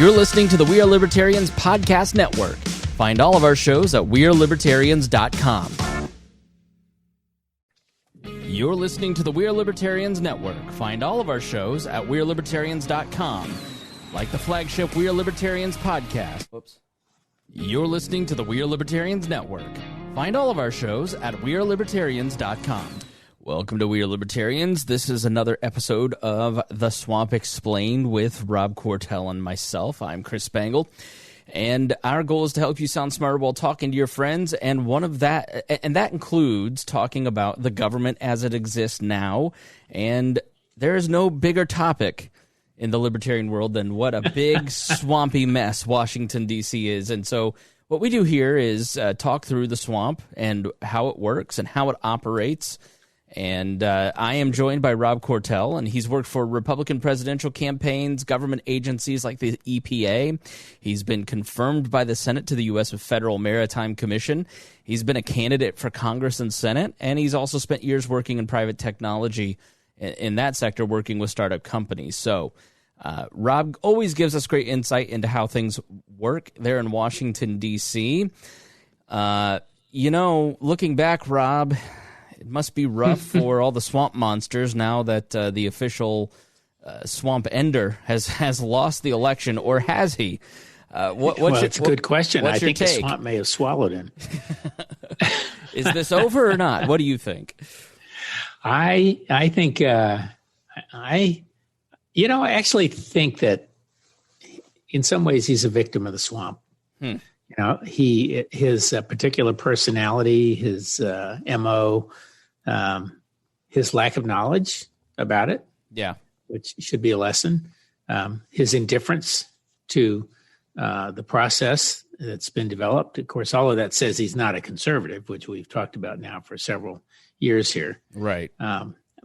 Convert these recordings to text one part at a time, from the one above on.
You're listening to the We Are Libertarians podcast network. Find all of our shows at wearelibertarians.com. You're listening to the We Are Libertarians network. Find all of our shows at wearelibertarians.com. Like the flagship We Are Libertarians podcast. Whoops. You're listening to the We Are Libertarians network. Find all of our shows at wearelibertarians.com. Welcome to We Are Libertarians. This is another episode of The Swamp Explained with Rob Quartel and myself. I'm Chris Spangle, and our goal is to help you sound smarter while talking to your friends, and that includes talking about the government as it exists now. And there is no bigger topic in the libertarian world than what a big swampy mess Washington, D.C. is. And so what we do here is talk through the swamp and how it works and how it operates. And I am joined by Rob Quartel, and he's worked for Republican presidential campaigns, government agencies like the EPA. He's been confirmed by the Senate to the U.S. Federal Maritime Commission. He's been a candidate for Congress and Senate, and he's also spent years working in private technology in that sector, working with startup companies. So Rob always gives us great insight into how things work there in Washington, D.C. Looking back, Rob, it must be rough for all the swamp monsters now that the official swamp ender has lost the election, or has he? It's a good question. I think the take? swamp may have swallowed him. Is this over or not? What do you think? I actually think that in some ways he's a victim of the swamp. His particular personality, his MO, his lack of knowledge about it, which should be a lesson. His indifference to the process that's been developed. Of course, all of that says he's not a conservative, which we've talked about now for several years here. Right.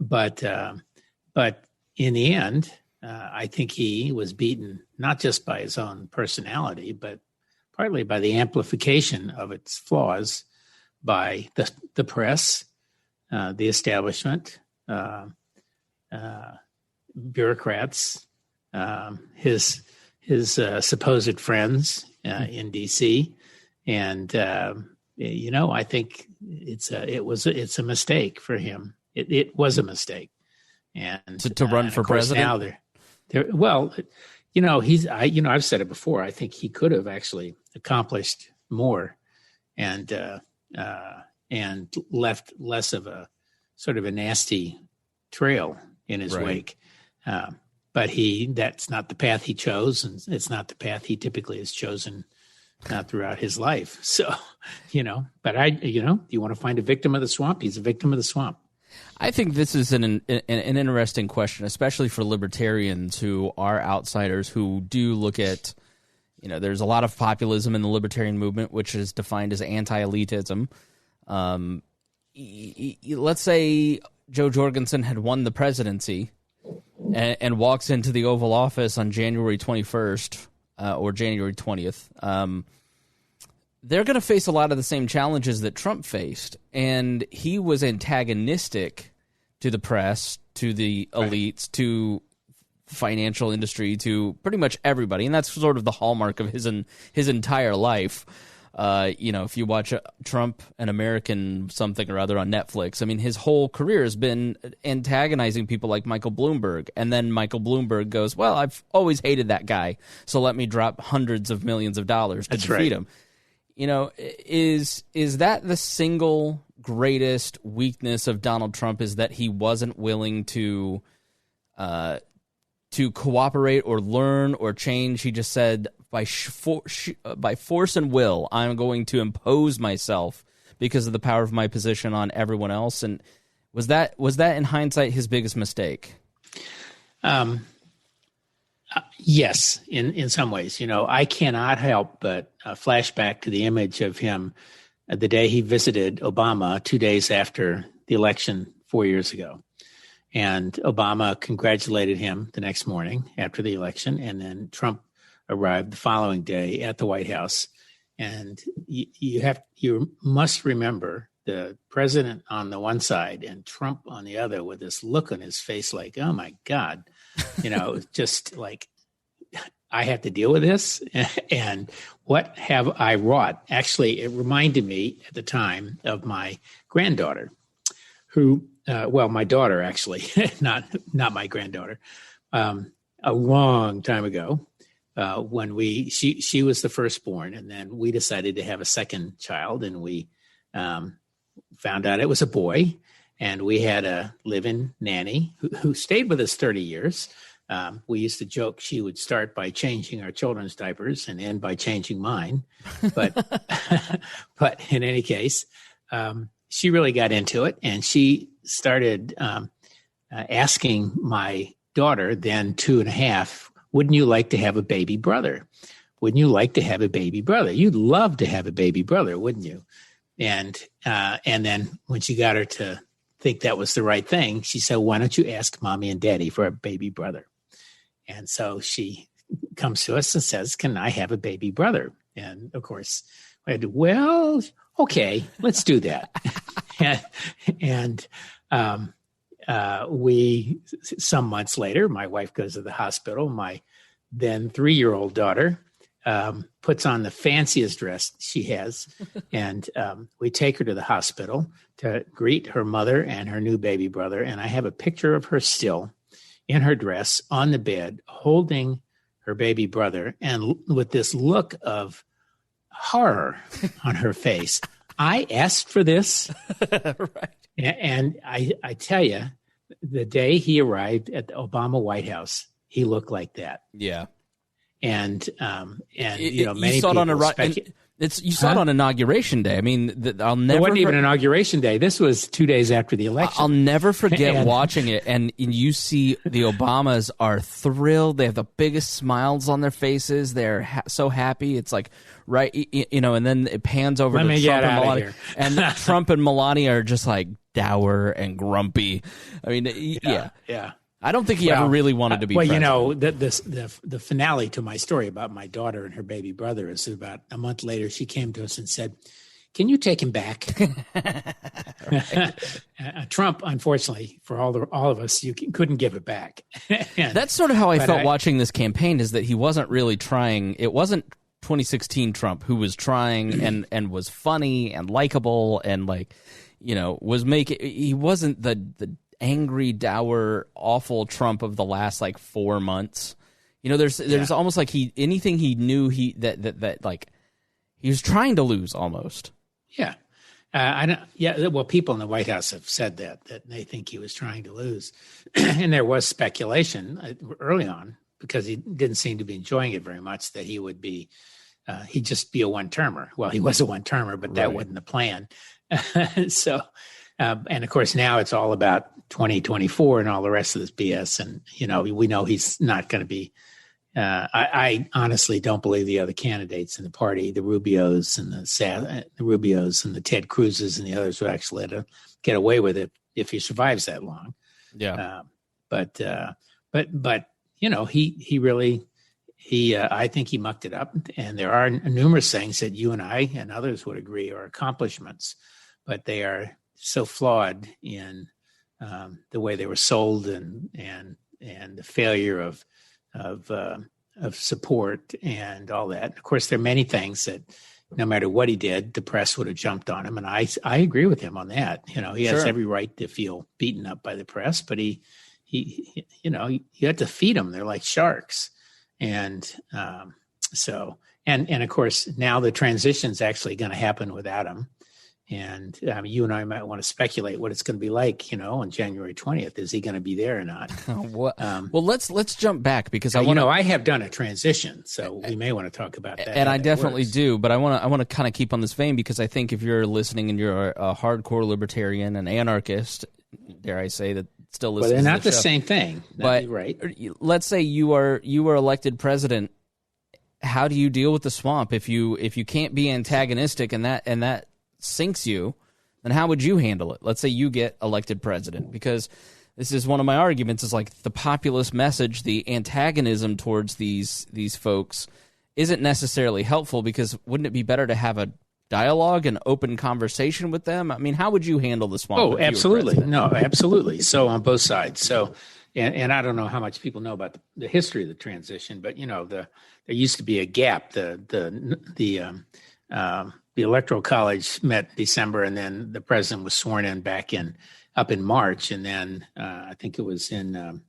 But in the end, I think he was beaten not just by his own personality, but partly by the amplification of its flaws by the press, the establishment, bureaucrats, his supposed friends in D.C., and I think it's a mistake for him. It was a mistake, and to run for president. Now I've said it before. I think he could have actually accomplished more, and left less of a sort of a nasty trail in his wake. But that's not the path he chose, and it's not the path he typically has chosen throughout his life. So, you want to find a victim of the swamp? He's a victim of the swamp. I think this is an interesting question, especially for libertarians who are outsiders, who do look at, there's a lot of populism in the libertarian movement, which is defined as anti-elitism. Let's say Joe Jorgensen had won the presidency and walks into the Oval Office on January 21st or January 20th. They're going to face a lot of the same challenges that Trump faced, and he was antagonistic to the press, to the elites, to financial industry, to pretty much everybody, and that's sort of the hallmark of his entire life. If you watch Trump, an American something or other on Netflix, I mean, his whole career has been antagonizing people like Michael Bloomberg, and then Michael Bloomberg goes, well, I've always hated that guy, so let me drop hundreds of millions of dollars to defeat him. Is that the single greatest weakness of Donald Trump, is that he wasn't willing to cooperate or learn or change? He just said, by force and will, I'm going to impose myself because of the power of my position on everyone else. And was that in hindsight his biggest mistake? Yes, in some ways. I cannot help but flash back to the image of him the day he visited Obama 2 days after the election 4 years ago. And Obama congratulated him the next morning after the election, and then Trump arrived the following day at the White House. And you must remember the president on the one side and Trump on the other, with this look on his face like, oh my God, just like I have to deal with this, and what have I wrought? Actually, it reminded me at the time of my granddaughter, who, my daughter actually, not my granddaughter, a long time ago, when she was the firstborn, and then we decided to have a second child, and we found out it was a boy, and we had a live-in nanny who stayed with us 30 years. We used to joke she would start by changing our children's diapers and end by changing mine. But but in any case, she really got into it, and she started asking my daughter, then 2.5, wouldn't you like to have a baby brother? Wouldn't you like to have a baby brother? You'd love to have a baby brother, wouldn't you? And then when she got her to think that was the right thing, she said, why don't you ask mommy and daddy for a baby brother? And so she comes to us and says, can I have a baby brother? And of course, I had to, well, okay, let's do that. and we, some months later, my wife goes to the hospital. My then 3-year-old daughter puts on the fanciest dress she has. And we take her to the hospital to greet her mother and her new baby brother. And I have a picture of her still in her dress on the bed, holding her baby brother, and with this look of horror on her face. I asked for this. Right. And I tell you, the day he arrived at the Obama White House, he looked like that. Yeah. And many you saw people you saw it on Inauguration Day. I mean, I'll never. It wasn't even Inauguration Day. This was 2 days after the election. I'll never forget watching it, and you see the Obamas are thrilled. They have the biggest smiles on their faces. They're so happy. It's like, right, and then it pans over to Trump and Melania, and Trump and Melania are just like dour and grumpy. I mean, yeah. I don't think he ever really wanted to be president. The finale to my story about my daughter and her baby brother is about a month later, she came to us and said, can you take him back? Trump, unfortunately, for all of us, you couldn't give it back. That's sort of how I felt watching this campaign, is that he wasn't really trying. It wasn't 2016 Trump who was trying and was funny and likable and he wasn't the angry, dour, awful Trump of the last 4 months. There's almost like anything he knew that he was trying to lose almost. Yeah. People in the White House have said that they think he was trying to lose. And there was speculation early on, because he didn't seem to be enjoying it very much, that he would be, he'd just be a one-termer. Well, he was a one-termer, but that wasn't the plan. So, and of course now it's all about 2024 and all the rest of this BS. And, we know he's not going to be, I honestly don't believe the other candidates in the party, the Rubios and the Ted Cruzes and the others, will actually let him get away with it if he survives that long. Yeah. But he really, I think he mucked it up. And there are numerous things that you and I and others would agree are accomplishments, but they are so flawed in the way they were sold and the failure of support and all that. Of course, there are many things that no matter what he did, the press would have jumped on him. And I agree with him on that. He has every right to feel beaten up by the press, but you have to feed them. They're like sharks. And of course, now the transition is actually going to happen without him. And you and I might want to speculate what it's going to be like, on January 20th. Is he going to be there or not? Well, let's jump back, because I have done a transition, so we may want to talk about that. And I definitely do, but I want to kind of keep on this vein, because I think if you're listening and you're a hardcore libertarian, an anarchist, dare I say, that still listens. Well, they're not to the same thing. But right. Let's say you were elected president. How do you deal with the swamp if you can't be antagonistic and that sinks you? Then how would you handle it? Let's say you get elected president, because this is one of my arguments, is the populist message, the antagonism towards these folks isn't necessarily helpful, because wouldn't it be better to have a dialogue and open conversation with them? I mean, how would you handle the swamp? Oh, absolutely. No, absolutely. So on both sides. So, and I don't know how much people know about the history of the transition, but there used to be a gap. The Electoral College met December, and then the president was sworn in up in March, and then I think it was in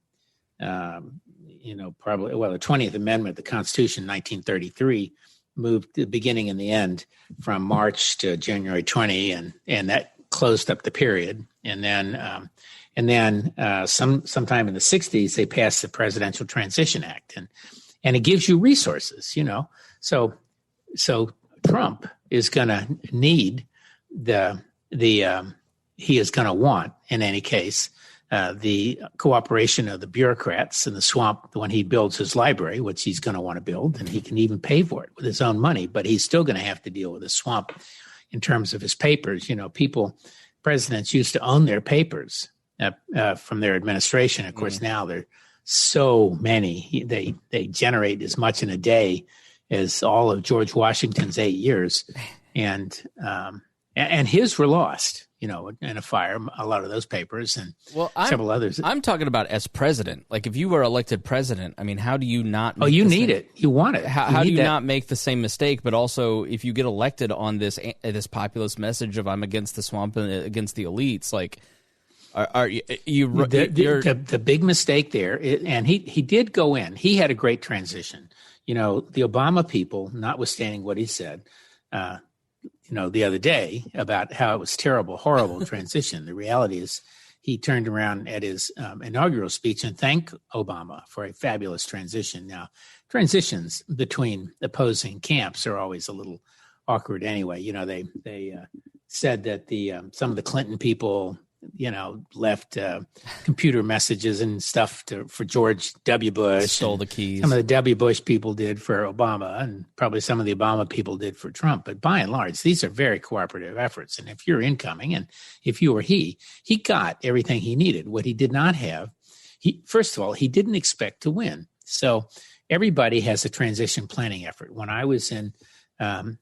probably the 20th Amendment, the Constitution, 1933, moved the beginning and the end from March to January 20, and that closed up the period, and then sometime in the 60s they passed the Presidential Transition Act, and it gives you resources, So Trump is going to need he is going to want, in any case, the cooperation of the bureaucrats in the swamp when he builds his library, which he's going to want to build, and he can even pay for it with his own money, but he's still going to have to deal with the swamp in terms of his papers. Presidents used to own their papers from their administration. Of course, now there are so many. They generate as much in a day as all of George Washington's 8 years. And his were lost, in a fire, a lot of those papers and several others. I'm talking about as president. Like if you were elected president, I mean, how do you not? You need it. You want it. How do you not make the same mistake? But also, if you get elected on this populist message of I'm against the swamp and against the elites, like are you? The big mistake there, and he did go in. He had a great transition. The Obama people, notwithstanding what he said, the other day about how it was terrible, horrible transition. The reality is he turned around at his inaugural speech and thanked Obama for a fabulous transition. Now, transitions between opposing camps are always a little awkward anyway. They said that some of the Clinton people, left computer messages and stuff for George W. Bush. Stole the keys. Some of the W. Bush people did for Obama, and probably some of the Obama people did for Trump. But by and large, these are very cooperative efforts. And if you're incoming, and if you were he got everything he needed. What he did not have, first of all, he didn't expect to win. So everybody has a transition planning effort. When I was in the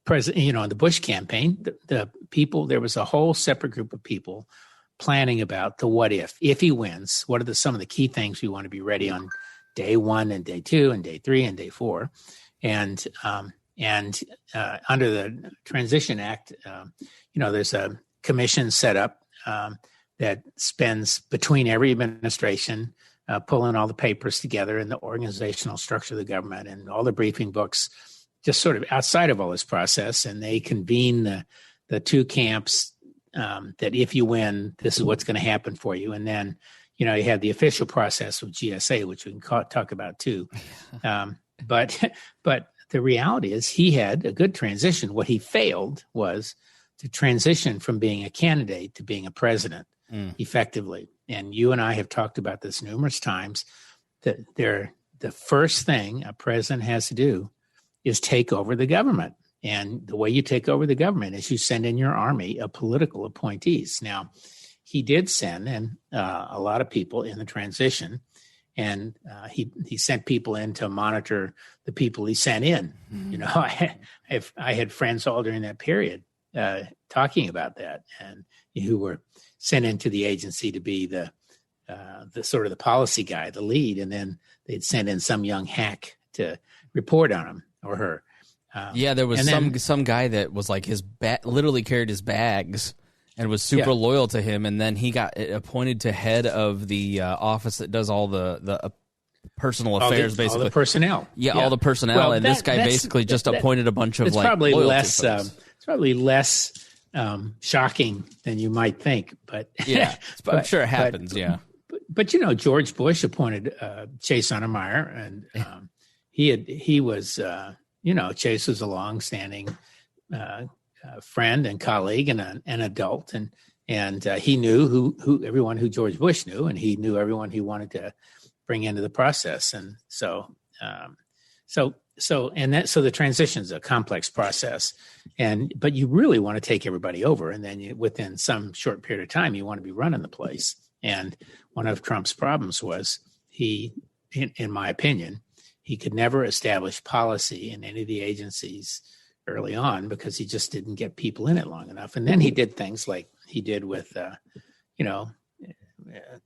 president, in the Bush campaign, the people, there was a whole separate group of people planning about the what if he wins, what are some of the key things we want to be ready on day 1 and day 2 and day 3 and day 4. And under the Transition Act, there's a commission set up that spends between every administration pulling all the papers together and the organizational structure of the government and all the briefing books, just sort of outside of all this process, and they convene the two camps that if you win, this is what's going to happen for you. And then, you have the official process with GSA, which we can talk about too. But the reality is he had a good transition. What he failed was to transition from being a candidate to being a president effectively. And you and I have talked about this numerous times, that the first thing a president has to do is take over the government. And the way you take over the government is you send in your army of political appointees. Now, he did send in a lot of people in the transition, and he sent people in to monitor the people he sent in. Mm-hmm. I had friends all during that period talking about that, and who were sent into the agency to be the sort of the policy guy, the lead, and then they'd send in some young hack to report on him or her. There was some guy that was like literally carried his bags and was super loyal to him, and then he got appointed to head of the office that does all the personal affairs, basically all the personnel. All the personnel, well, and this guy basically just appointed a bunch of probably less. It's probably less shocking than you might think, but I'm sure it happens. But George Bush appointed Chase Untermeyer, and he was. Chase was a long-standing friend and colleague and an adult, and he knew who everyone who George Bush knew, and he knew everyone he wanted to bring into the process, and so the transition's a complex process, but you really want to take everybody over, and then within some short period of time, you want to be running the place. And one of Trump's problems was in my opinion, he could never establish policy in any of the agencies early on because he just didn't get people in it long enough. And then he did things like he did with,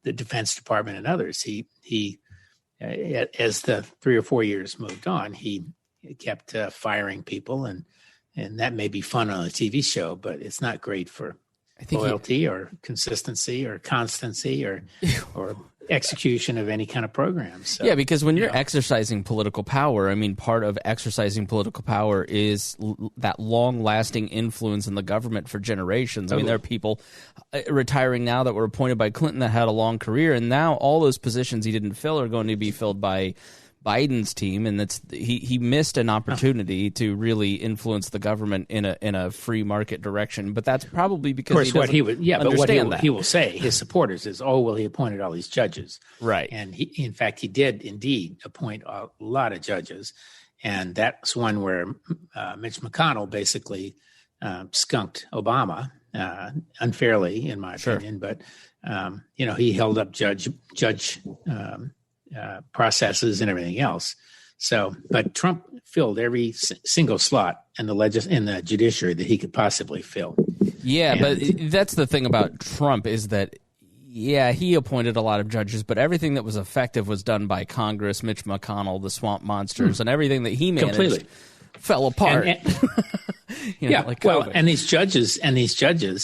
the Defense Department and others. He as the 3 or 4 years moved on, he kept firing people, and that may be fun on a TV show, but it's not great for loyalty or consistency or constancy or execution of any kind of program. So, yeah, because when you're exercising political power, I mean, part of exercising political power is that long-lasting influence in the government for generations. I mean, there are people retiring now that were appointed by Clinton that had a long career, and now all those positions he didn't fill are going to be filled by Biden's team, and he missed an opportunity to really influence the government in a free market direction. But that's probably because what he will say, his supporters, is, "Oh, well, he appointed all these judges," right? And in fact, he did indeed appoint a lot of judges, and that's one where Mitch McConnell basically skunked Obama unfairly, in my opinion. But he held up judge processes and everything else. So, but Trump filled every single slot in the judiciary that he could possibly fill. Yeah, but that's the thing about Trump is that, he appointed a lot of judges, but everything that was effective was done by Congress, Mitch McConnell, the swamp monsters, and everything that he managed completely fell apart. And these judges,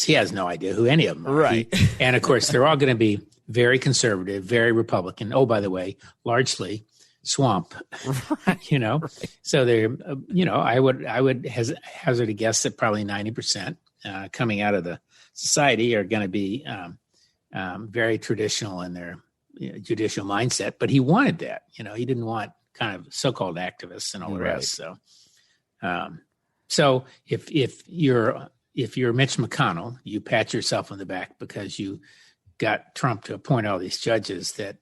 he has no idea who any of them are. Right. And of course, they're all going to be very conservative, very Republican. Oh, by the way, largely swamp. Right. Right. So they're, I would hazard a guess that probably 90% coming out of the society are going to be very traditional in their judicial mindset. But he wanted that. He didn't want kind of so-called activists and all the rest. So if you're Mitch McConnell, you pat yourself on the back because you got Trump to appoint all these judges that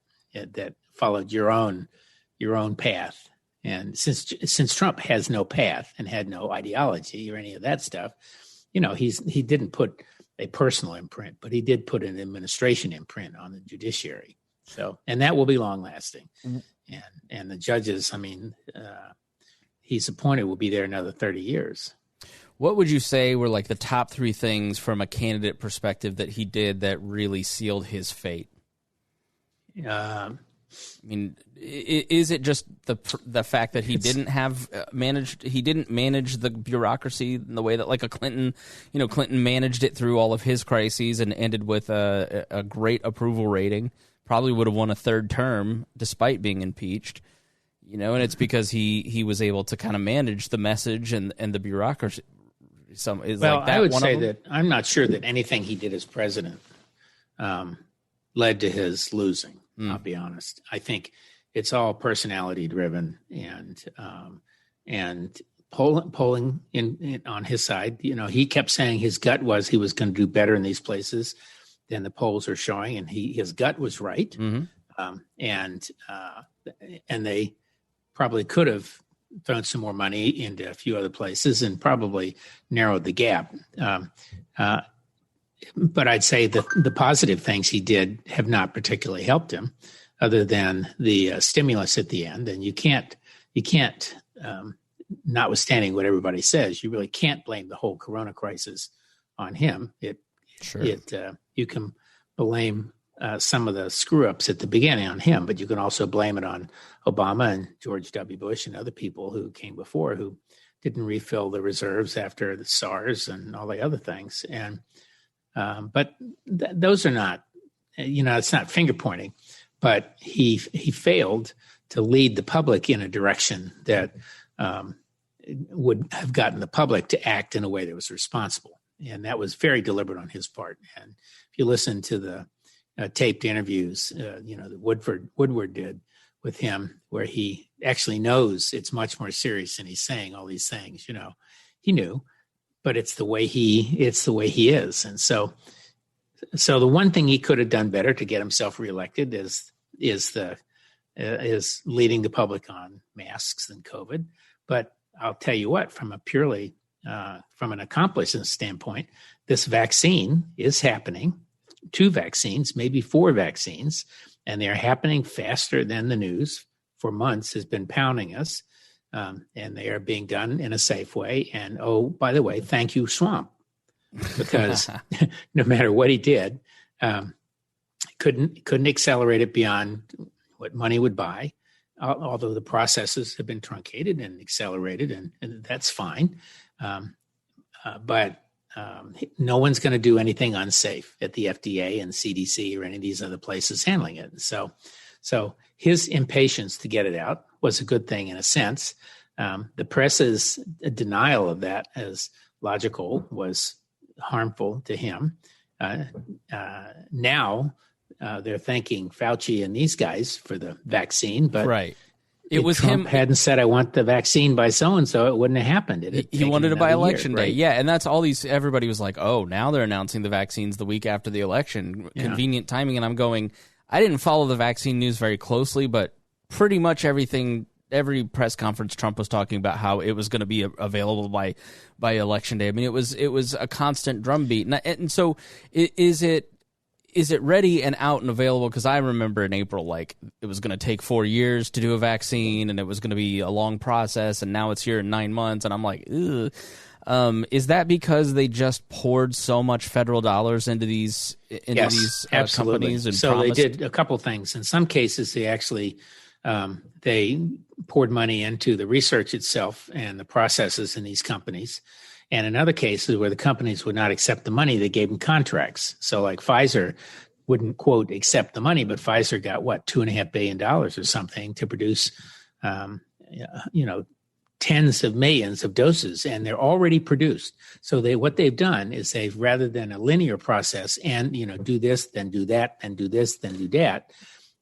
followed your own path. And since Trump has no path and had no ideology or any of that stuff, he didn't put a personal imprint, but he did put an administration imprint on the judiciary. So, and that will be long lasting. And the judges, he's appointed will be there another 30 years. What would you say were like the top 3 things from a candidate perspective that he did that really sealed his fate? Is it just the fact that he didn't manage the bureaucracy in the way that like a Clinton, Clinton managed it through all of his crises and ended with a great approval rating, probably would have won a third term despite being impeached, and it's because he was able to kind of manage the message and the bureaucracy. I would say that I'm not sure that anything he did as president led to his losing. I'll be honest. I think it's all personality driven and polling in on his side. He kept saying his gut was he was going to do better in these places than the polls are showing, and his gut was right. Mm-hmm. And they probably could have thrown some more money into a few other places and probably narrowed the gap. But I'd say that the positive things he did have not particularly helped him, other than the stimulus at the end. And you can't, notwithstanding what everybody says, you really can't blame the whole Corona crisis on him. You can blame some of the screw ups at the beginning on him, but you can also blame it on Obama and George W. Bush and other people who came before who didn't refill the reserves after the SARS and all the other things. And but those are not, it's not finger pointing, but he failed to lead the public in a direction that would have gotten the public to act in a way that was responsible. And that was very deliberate on his part. And if you listen to the taped interviews, that Woodward did with him, where he actually knows it's much more serious than he's saying all these things, he knew, but it's the way he is. And so the one thing he could have done better to get himself reelected is leading the public on masks and COVID. But I'll tell you what, from a purely from an accomplishment standpoint, this vaccine is happening. 2 vaccines, maybe 4 vaccines, and they're happening faster than the news for months has been pounding us. And they are being done in a safe way. And, oh, by the way, thank you, Swamp, because no matter what he did, couldn't accelerate it beyond what money would buy, although the processes have been truncated and accelerated, and that's fine. But no one's going to do anything unsafe at the FDA and CDC or any of these other places handling it. So his impatience to get it out was a good thing in a sense. The press's denial of that as logical was harmful to him. Now they're thanking Fauci and these guys for the vaccine, but right. It was Trump him hadn't said, I want the vaccine by so-and-so, it wouldn't have happened. He wanted it by election day. Right? Yeah. And that's all everybody was like, oh, now they're announcing the vaccines the week after the election. Yeah. Convenient timing. And I'm going, I didn't follow the vaccine news very closely, but pretty much every press conference Trump was talking about how it was going to be available by election day. I mean, it was a constant drumbeat. And so is it ready and out and available? Because I remember in April, like, it was going to take 4 years to do a vaccine, and it was going to be a long process, and now it's here in 9 months, and I'm like, ugh. Is that because they just poured so much federal dollars into these companies? And so they did a couple things. In some cases, they actually they poured money into the research itself and the processes in these companies. And in other cases where the companies would not accept the money, they gave them contracts. So like Pfizer wouldn't, quote, accept the money, but Pfizer got, $2.5 billion or something to produce, tens of millions of doses, and they're already produced. So what they've done is they've, rather than a linear process and, do this, then do that, then do this, then do that,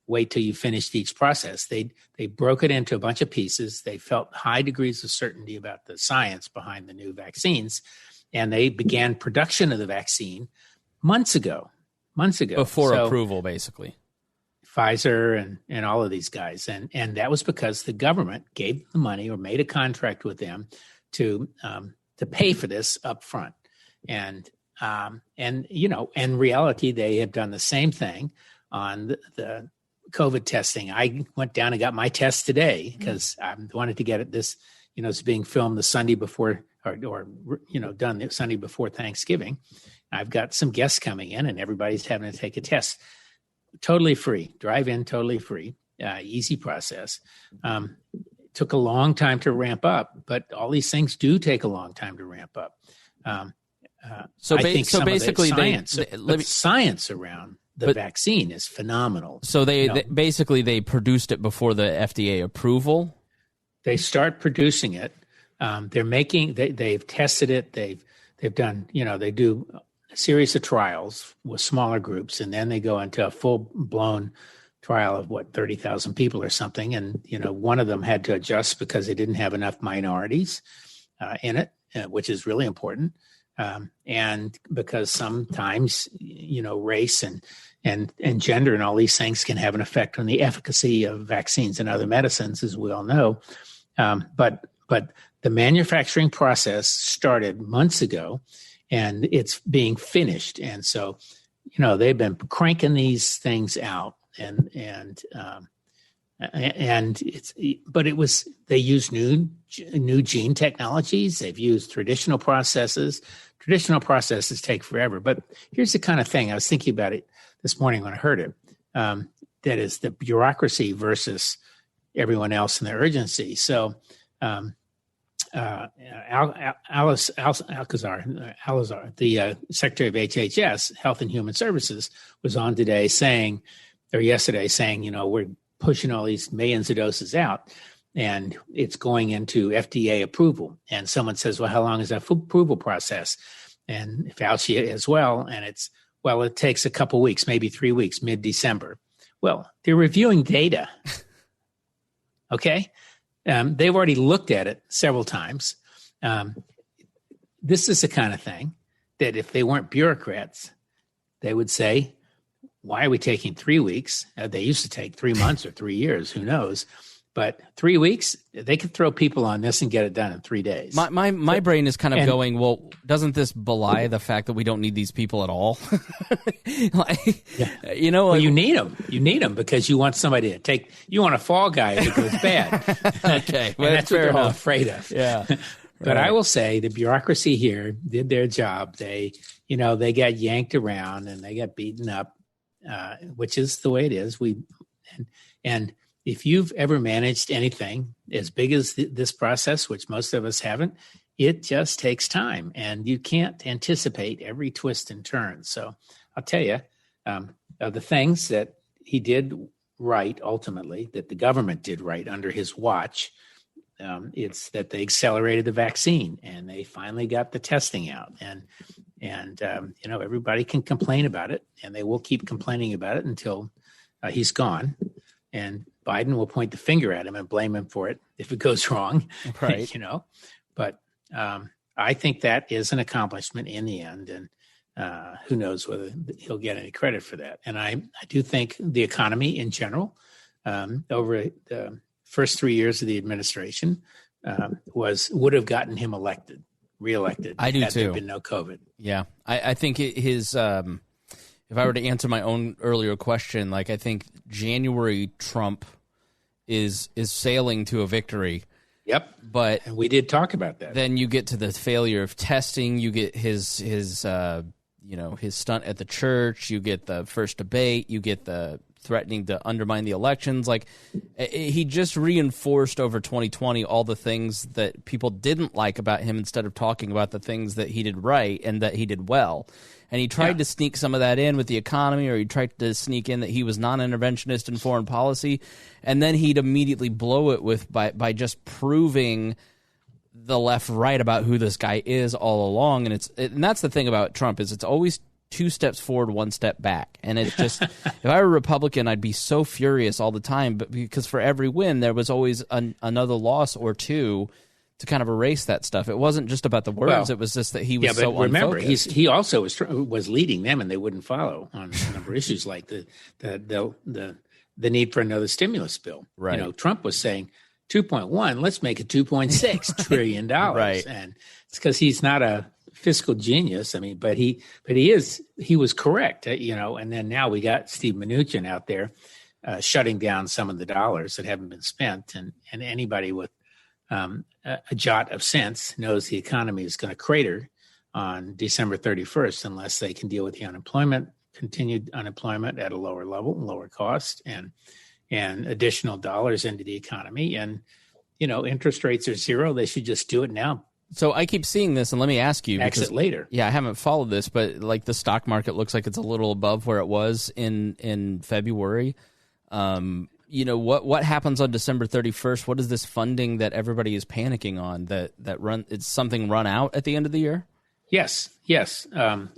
wait till you finished each process. They broke it into a bunch of pieces. They felt high degrees of certainty about the science behind the new vaccines, and they began production of the vaccine months ago. Before approval, basically. Pfizer and all of these guys. And that was because the government gave the money or made a contract with them to pay for this up front. And in reality, they have done the same thing on the COVID testing. I went down and got my test today because I wanted to get it it's being filmed the Sunday before or done the Sunday before Thanksgiving. I've got some guests coming in and everybody's having to take a test. Totally free, drive in, totally free, easy process. Took a long time to ramp up, but all these things do take a long time to ramp up. Basically, science around the vaccine is phenomenal. So they produced it before the FDA approval. They start producing it. They've tested it. They've done, they do a series of trials with smaller groups, and then they go into a full blown trial of 30,000 people or something. And, one of them had to adjust because they didn't have enough minorities in it, which is really important. And because sometimes, race and gender and all these things can have an effect on the efficacy of vaccines and other medicines, as we all know. But the manufacturing process started months ago, and it's being finished. And so, they've been cranking these things out, and they use new gene technologies. They've used traditional processes. Traditional processes take forever. But here's the kind of thing I was thinking about it this morning when I heard it. That is the bureaucracy versus everyone else in the urgency. So, Alcazar, the Secretary of HHS, Health and Human Services, was on yesterday saying, we're pushing all these millions of doses out, and it's going into FDA approval. And someone says, well, how long is that approval process? And Fauci as well. And it takes a couple weeks, maybe 3 weeks, mid-December. Well, they're reviewing data. Okay. They've already looked at it several times. This is the kind of thing that if they weren't bureaucrats, they would say, why are we taking 3 weeks? They used to take 3 months or 3 years, who knows? But 3 weeks, they could throw people on this and get it done in 3 days. My brain is kind of going, well, doesn't this belie the fact that we don't need these people at all? You need them. You need them because you want somebody to take. You want a fall guy if it goes bad. Okay, and that's what they're all afraid of. Yeah. But I will say the bureaucracy here did their job. They got yanked around and they got beaten up. which is the way it is. And if you've ever managed anything as big as this process, which most of us haven't, it just takes time, and you can't anticipate every twist and turn. So I'll tell you, of the things that he did right, ultimately, that the government did right under his watch, it's that they accelerated the vaccine and they finally got the testing out. And everybody can complain about it, and they will keep complaining about it until he's gone. And Biden will point the finger at him and blame him for it if it goes wrong, right? But I think that is an accomplishment in the end, and who knows whether he'll get any credit for that. And I do think the economy in general, over the first 3 years of the administration, would have gotten him reelected. I do had too. There been no COVID. Yeah, I think his. If I were to answer my own earlier question, I think January Trump is sailing to a victory. Yep. And we did talk about that. Then you get to the failure of testing. You get his stunt at the church. You get the first debate. You get the threatening to undermine the elections. He just reinforced over 2020 all the things that people didn't like about him instead of talking about the things that he did right and that he did well. And he tried to sneak some of that in with the economy, or he tried to sneak in that he was non-interventionist in foreign policy, and then he'd immediately blow it by just proving the left right about who this guy is all along. And that's the thing about Trump, is it's always 2 steps forward, 1 step back. And it's just, if I were a Republican, I'd be so furious all the time, but because for every win, there was always another loss or two to kind of erase that stuff. It wasn't just about the words; it was just that he was so unfocused. Remember, he also was leading them, and they wouldn't follow on a number of issues like the need for another stimulus bill. Right. Trump was saying 2.1. Let's make it 2.6 trillion dollars, right? And it's because he's not a fiscal genius. I mean, but he was correct. And then now we got Steve Mnuchin out there shutting down some of the dollars that haven't been spent, and anybody with a jot of sense knows the economy is going to crater on December 31st unless they can deal with the continued unemployment at a lower level, lower cost, and additional dollars into the economy. And, interest rates are zero. They should just do it now. So I keep seeing this, and let me ask you. Exit later. Yeah, I haven't followed this, but the stock market looks like it's a little above where it was in February. What happens on December 31st? What is this funding that everybody is panicking on? It's something run out at the end of the year? Yes.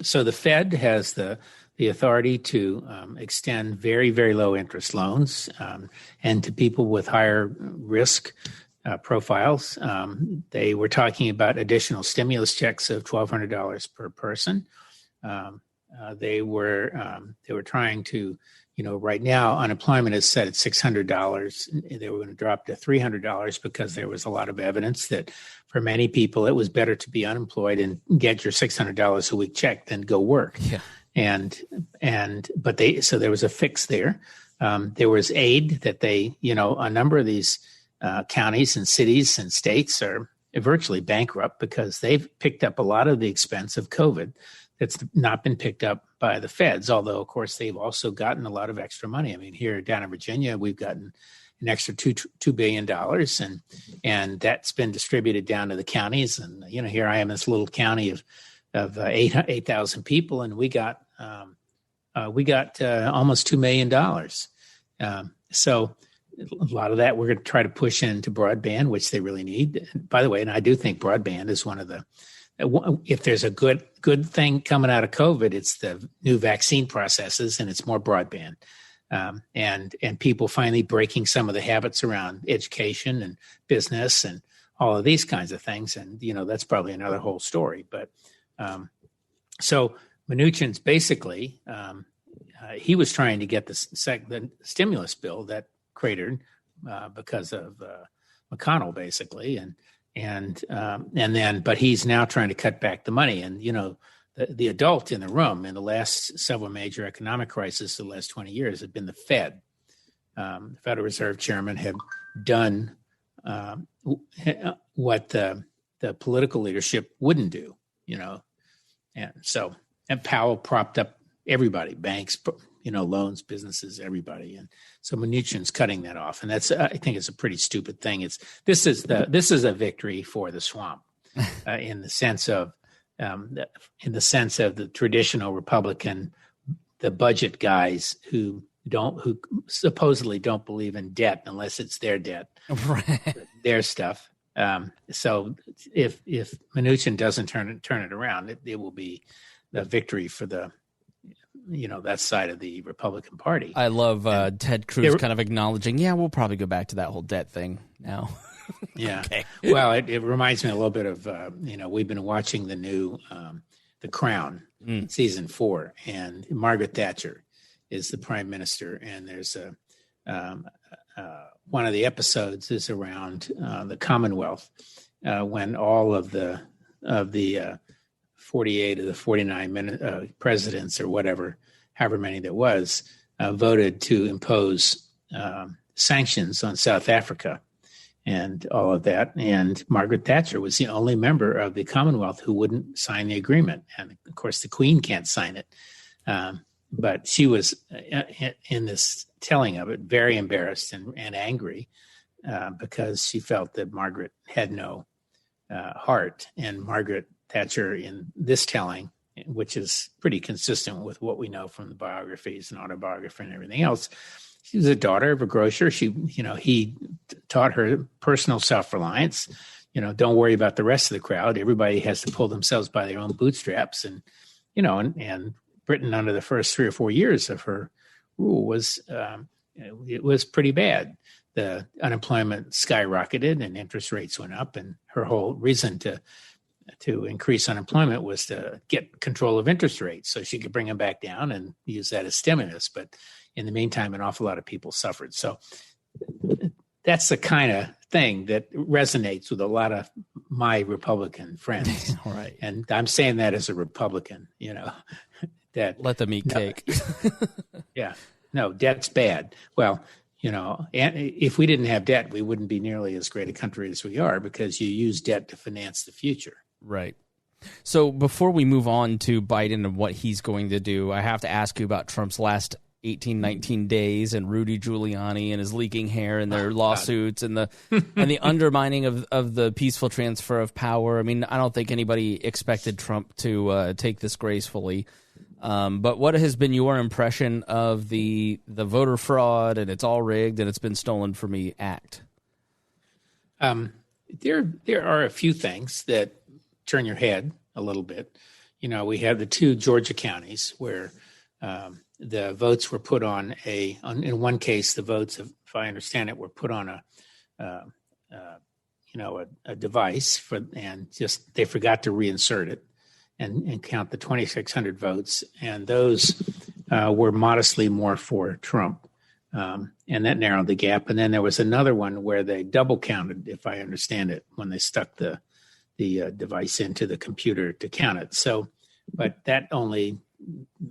So the Fed has the authority to extend very, very low interest loans, and to people with higher risk profiles. They were talking about additional stimulus checks of $1,200 per person. They were trying to. Right now, unemployment is set at $600. They were going to drop to $300 because there was a lot of evidence that for many people, it was better to be unemployed and get your $600 a week check than go work. Yeah. So there was a fix there. There was aid that a number of these counties and cities and states are virtually bankrupt because they've picked up a lot of the expense of COVID that's not been picked up by the feds, although, of course, they've also gotten a lot of extra money. I mean, here down in Virginia, we've gotten an extra $2 billion, and that's been distributed down to the counties. And, here I am in this little county of 8,000 people, and we got almost $2 million. So a lot of that we're going to try to push into broadband, which they really need. By the way, and I do think broadband is one of the, if there's a good thing coming out of COVID, it's the new vaccine processes, and it's more broadband, and people finally breaking some of the habits around education and business and all of these kinds of things. And that's probably another whole story. But so Mnuchin's basically he was trying to get the stimulus bill that cratered because of McConnell, basically, but he's now trying to cut back the money. And, the adult in the room in the last several major economic crises, the last 20 years, had been the Fed. The Federal Reserve Chairman had done what the political leadership wouldn't do, and Powell propped up everybody, banks, loans, businesses, everybody. And so Mnuchin's cutting that off. And that's, I think it's a pretty stupid thing. This is a victory for the swamp in the sense of the traditional Republican, the budget guys who supposedly don't believe in debt unless it's their debt, right. Their stuff. So if Mnuchin doesn't turn it around, it will be the victory for the, that side of the Republican Party. I love Ted Cruz kind of acknowledging, we'll probably go back to that whole debt thing now. Yeah. Okay. Well, it reminds me a little bit of, we've been watching the new The Crown, season 4, and Margaret Thatcher is the prime minister. And there's one of the episodes is around the Commonwealth when all of the 48 of the 49 presidents or however many there was, voted to impose sanctions on South Africa and all of that. And Margaret Thatcher was the only member of the Commonwealth who wouldn't sign the agreement. And of course, the Queen can't sign it. But she was, in this telling of it, very embarrassed and angry because she felt that Margaret had no heart. And Margaret Thatcher, in this telling, which is pretty consistent with what we know from the biographies and autobiography and everything else, she was a daughter of a grocer. He taught her personal self-reliance. Don't worry about the rest of the crowd. Everybody has to pull themselves by their own bootstraps. And Britain, under the first 3 or 4 years of her rule, was pretty bad. The unemployment skyrocketed and interest rates went up. And her whole reason to increase unemployment was to get control of interest rates so she could bring them back down and use that as stimulus. But in the meantime, an awful lot of people suffered. So that's the kind of thing that resonates with a lot of my Republican friends. Right. And I'm saying that as a Republican, that let them eat cake. Yeah. No, debt's bad. Well, and if we didn't have debt, we wouldn't be nearly as great a country as we are, because you use debt to finance the future. Right. So before we move on to Biden and what he's going to do, I have to ask you about Trump's last 18, 19 days and Rudy Giuliani and his leaking hair and their lawsuits and the undermining of the peaceful transfer of power. I mean, I don't think anybody expected Trump to take this gracefully. But what has been your impression of the voter fraud and it's all rigged and it's been stolen from me act? There are a few things that turn your head a little bit. We have the 2 Georgia counties where the votes were put on in one case, the votes, if I understand it, were put on a device and just they forgot to reinsert it and count the 2,600 votes. And those were modestly more for Trump. And that narrowed the gap. And then there was another one where they double counted, if I understand it, when they stuck the device into the computer to count it. So, but that only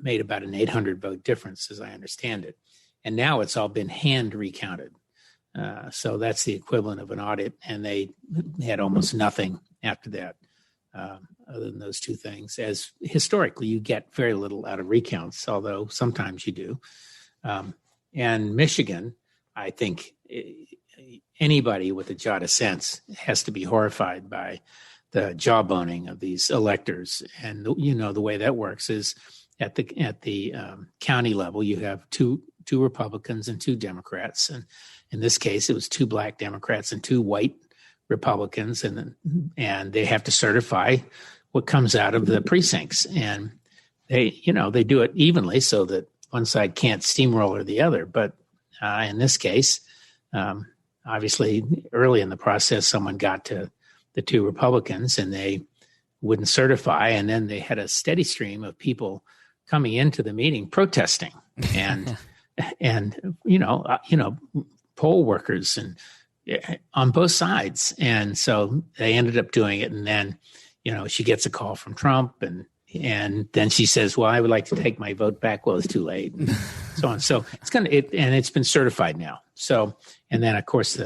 made about an 800 vote difference, as I understand it. And now it's all been hand recounted. So that's the equivalent of an audit. And they had almost nothing after that, other than those 2 things. As historically, you get very little out of recounts, although sometimes you do. And Michigan, I think anybody with a jot of sense has to be horrified by the jawboning of these electors. And the way that works is at the county level, you have two Republicans and 2 Democrats, and in this case, it was 2 black Democrats and 2 white Republicans, and they have to certify what comes out of the precincts, and they do it evenly so that one side can't steamroller the other. But in this case, obviously, early in the process, someone got to the 2 Republicans and they wouldn't certify. And then they had a steady stream of people coming into the meeting protesting and poll workers and on both sides. And so they ended up doing it. And then, she gets a call from Trump and then she says, well, I would like to take my vote back. Well, it's too late. And so on. So it's been certified now. So, and then of course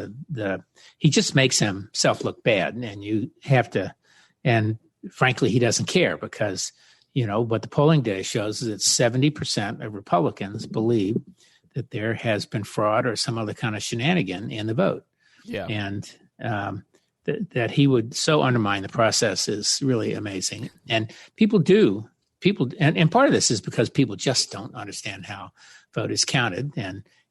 he just makes himself look bad, and you have to, and frankly, he doesn't care because, what the polling data shows is that 70% of Republicans believe that there has been fraud or some other kind of shenanigan in the vote. Yeah. And that he would so undermine the process is really amazing. And people, and part of this is because people just don't understand how vote is counted.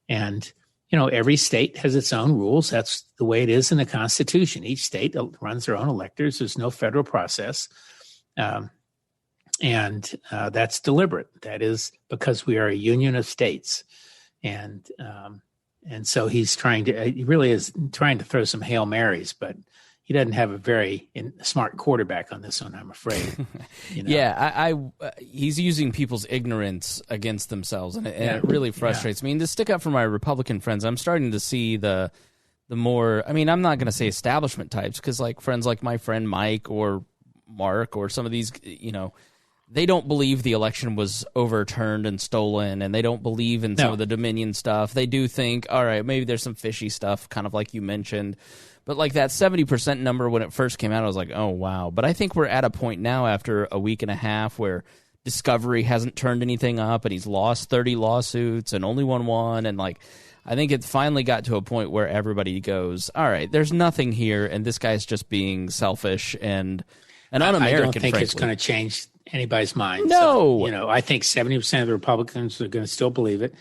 And every state has its own rules. That's the way it is in the Constitution. Each state runs their own electors. There's no federal process. And that's deliberate. That is because we are a union of states. And so he really is trying to throw some Hail Marys, but he doesn't have a very smart quarterback on this one, I'm afraid. Yeah, he's using people's ignorance against themselves, and it really frustrates me. And to stick up for my Republican friends, I'm starting to see the more, I'm not going to say establishment types, because like friends like my friend Mike or Mark or some of these, they don't believe the election was overturned and stolen, and they don't believe in some of the Dominion stuff. They do think, all right, maybe there's some fishy stuff, kind of like you mentioned. But like that 70% number when it first came out, I was like, oh, wow. But I think we're at a point now after a week and a half where Discovery hasn't turned anything up, and he's lost 30 lawsuits and only won one. And like, I think it finally got to a point where everybody goes, all right, there's nothing here, and this guy's just being selfish and un-American, I don't think frankly. It's going to change anybody's mind. No. So, I think 70% of the Republicans are going to still believe it.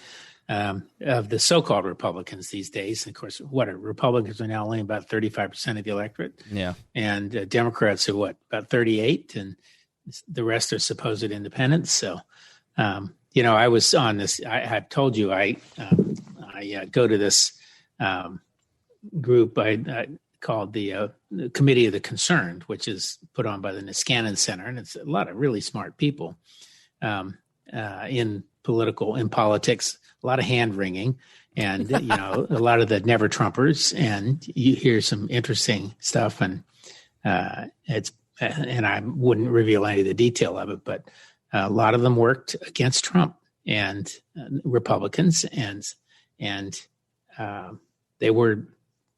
Of the so-called Republicans these days. And of course, Republicans are now only about 35% of the electorate. Yeah. And Democrats are about 38, and the rest are supposed independents. So, I was on this, I had told you, I go to this group I called the Committee of the Concerned, which is put on by the Niskanen Center. And it's a lot of really smart people in politics, a lot of hand wringing, and a lot of the never Trumpers, and you hear some interesting stuff, and and I wouldn't reveal any of the detail of it, but a lot of them worked against Trump and Republicans, and they were,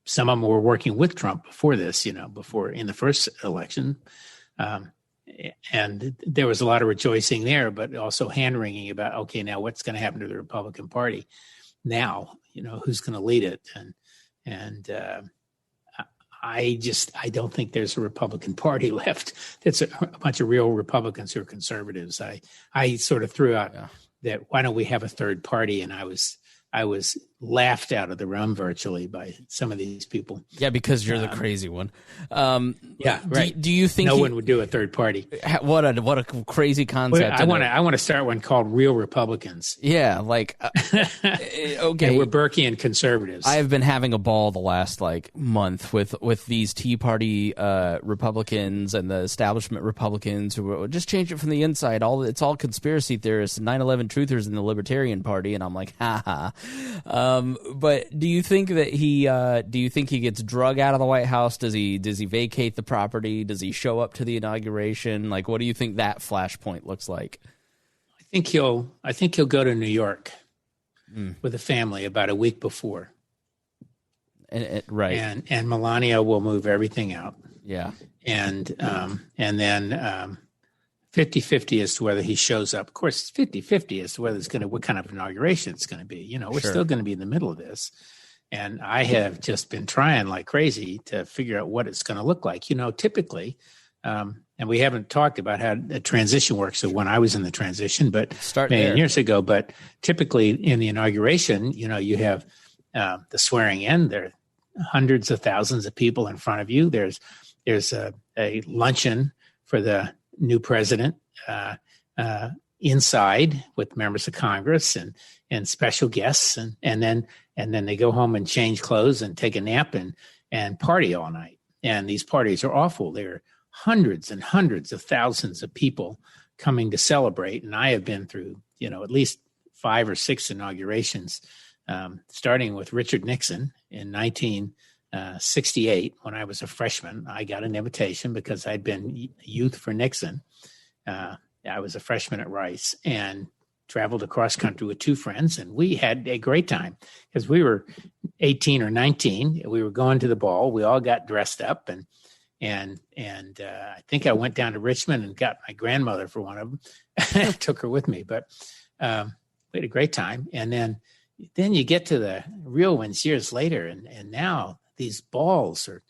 some of them were working with Trump before this, before in the first election. And there was a lot of rejoicing there, but also hand-wringing about, okay, now what's going to happen to the Republican Party now? Who's going to lead it? And I don't think there's a Republican Party left. It's a bunch of real Republicans who are conservatives. I sort of threw out that, why don't we have a third party? And I was laughed out of the room virtually by some of these people. Yeah, because you're the crazy one. Yeah, right. Do you think no one would do a third party? What a crazy concept! I want to start one called Real Republicans. Yeah, like okay, and we're Burkean conservatives. I have been having a ball the last month with these Tea Party Republicans and the establishment Republicans who just change it from the inside. It's all conspiracy theorists and 9/11 truthers in the Libertarian Party, and I'm like, ha ha. But do you think that he gets drug out of the White House? Does he vacate the property? Does he show up to the inauguration? Like, what do you think that flashpoint looks like? I think he'll go to New York with a family about a week before. Right. And Melania will move everything out. Yeah. And then 50-50 as to whether he shows up. Of course, 50-50 as to what kind of inauguration it's going to be. We're still going to be in the middle of this. And I have just been trying like crazy to figure out what it's going to look like. Typically, and we haven't talked about how the transition works. So when I was in the transition, but many years ago, but typically in the inauguration, you have the swearing in. There are hundreds of thousands of people in front of you. There's a luncheon for the new president inside with members of Congress and special guests, and then they go home and change clothes and take a nap and party all night. And these parties are awful. There are hundreds and hundreds of thousands of people coming to celebrate. And I have been through, at least 5 or 6 inaugurations, starting with Richard Nixon in 1968 when I was a freshman. I got an invitation because I'd been youth for Nixon. I was a freshman at Rice and traveled across country with 2 friends, and we had a great time because we were 18 or 19. We were going to the ball. We all got dressed up, and and I think I went down to Richmond and got my grandmother for one of them. I took her with me, but we had a great time. And then you get to the real ones years later, and now these balls are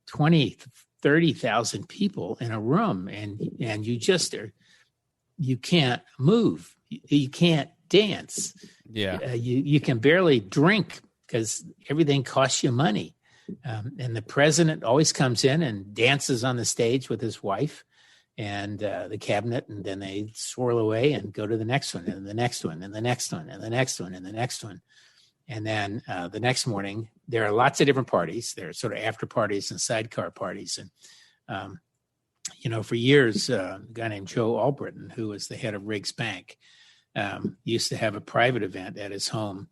20, 30,000 people in a room, and you just you can't move, you can't dance, you can barely drink because everything costs you money. And the president always comes in and dances on the stage with his wife and the cabinet, and then they swirl away and go to the next one and the next one and the next one and the next one and the next one. And then the next morning, there are lots of different parties. There are sort of after parties and sidecar parties. And, for years, a guy named Joe Albritton, who was the head of Riggs Bank, used to have a private event at his home